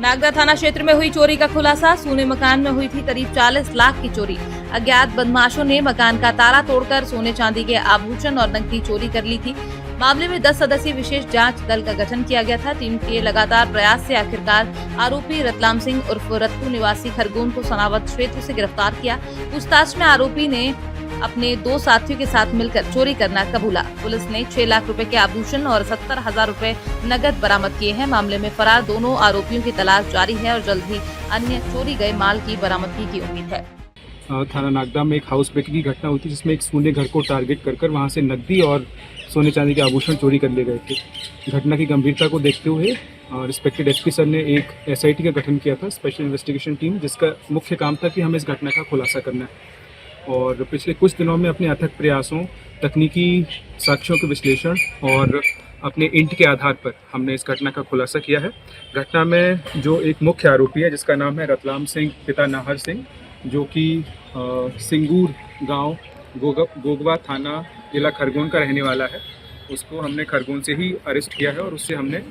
नागदा थाना क्षेत्र में हुई चोरी का खुलासा। सोने मकान में हुई थी करीब 40 लाख की चोरी। अज्ञात बदमाशों ने मकान का ताला तोड़कर सोने चांदी के आभूषण और नकदी चोरी कर ली थी। मामले में 10 सदस्यीय विशेष जांच दल का गठन किया गया था। टीम के लगातार प्रयास से आखिरकार आरोपी रतलाम सिंह उर्फ रत्तू निवासी खरगोन को सोनावत क्षेत्र से गिरफ्तार किया। पूछताछ में आरोपी ने अपने 2 साथियों के साथ मिलकर चोरी करना कबूला। पुलिस ने 6 लाख रुपए के आभूषण और 70,000 रुपए नकद बरामद किए हैं। मामले में फरार दोनों आरोपियों की तलाश जारी है और जल्द ही अन्य चोरी गए माल की बरामदगी की उम्मीद है। थाना नागदा में एक हाउस ब्रेकिंग की घटना हुई थी, जिसमें एक सोने घर को टारगेट कर वहां से नकदी और सोने चांदी के आभूषण चोरी कर लिए गए थे। घटना की गंभीरता को देखते हुए रिस्पेक्टेड एसपी सर ने एक एसआईटी का गठन किया था, स्पेशल इन्वेस्टिगेशन टीम, जिसका मुख्य काम था कि हमें इस घटना का खुलासा करना है। और पिछले कुछ दिनों में अपने अथक प्रयासों, तकनीकी साक्ष्यों के विश्लेषण और अपने इंट के आधार पर हमने इस घटना का खुलासा किया है। घटना में जो एक मुख्य आरोपी है, जिसका नाम है रतलाम सिंह पिता नाहर सिंह, जो कि सिंगूर गांव गोगवा थाना जिला खरगोन का रहने वाला है, उसको हमने खरगोन से ही अरेस्ट किया है और उससे हमने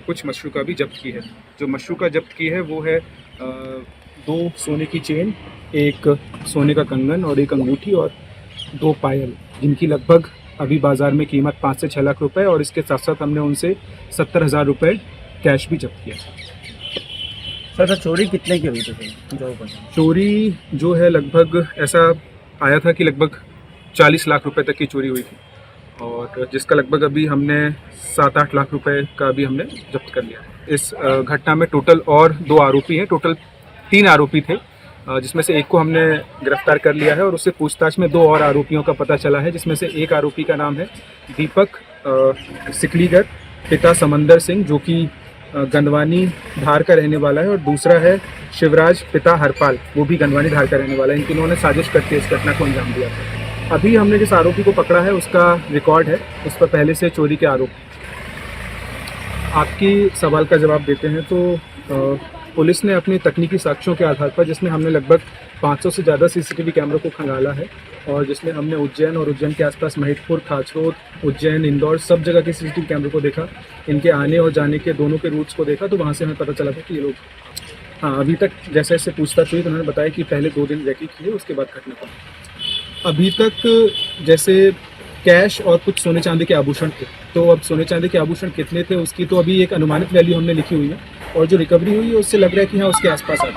कुछ मशरूका भी जब्त की है। जो मशरूका जब्त की है वो है 2 सोने की चेन, एक सोने का कंगन और एक अंगूठी और 2 पायल, जिनकी लगभग अभी बाज़ार में कीमत 5 से 6 लाख रुपए, और इसके साथ साथ हमने उनसे 70,000 रुपये कैश भी जब्त किया। सर चोरी कितने की हुई थी? चोरी जो है लगभग ऐसा आया था कि लगभग 40 लाख रुपए तक की चोरी हुई थी, और जिसका लगभग अभी हमने 7-8 लाख रुपए का भी हमने जब्त कर लिया। इस घटना में टोटल और 2 आरोपी हैं, टोटल 3 आरोपी थे, जिसमें से एक को हमने गिरफ्तार कर लिया है और उससे पूछताछ में 2 और आरोपियों का पता चला है, जिसमें से एक आरोपी का नाम है दीपक सिकलीगर पिता समंदर सिंह, जो कि गंदवानी धार का रहने वाला है, और दूसरा है शिवराज पिता हरपाल, वो भी गंदवानी धार का रहने वाला है। इन तीनों ने साजिश करके इस घटना को अंजाम दिया था। अभी हमने जिस आरोपी को पकड़ा है उसका रिकॉर्ड है, उस पर पहले से चोरी के आरोप। आपकी सवाल का जवाब देते हैं तो पुलिस ने अपनी तकनीकी साक्ष्यों के आधार पर, जिसमें हमने लगभग 500 से ज़्यादा सीसीटीवी कैमरों को खंगाला है, और जिसमें हमने उज्जैन और उज्जैन के आसपास महिदपुर, खाचरोद, उज्जैन, इंदौर सब जगह के सीसीटीवी कैमरों को देखा, इनके आने और जाने के दोनों के रूट्स को देखा, तो वहाँ से हमें पता चला था कि ये लोग अभी तक जैसे जैसे पूछताछ हुई तो उन्होंने बताया कि पहले 2 दिन रैकी किए, उसके बाद घटना को। अभी तक जैसे कैश और कुछ सोने चांदी के आभूषण थे, तो अब सोने चांदी के आभूषण कितने थे उसकी तो अभी एक अनुमानित वैल्यू हमने लिखी हुई है, और जो रिकवरी हुई है उससे लग रहा है कि हाँ उसके आसपास आ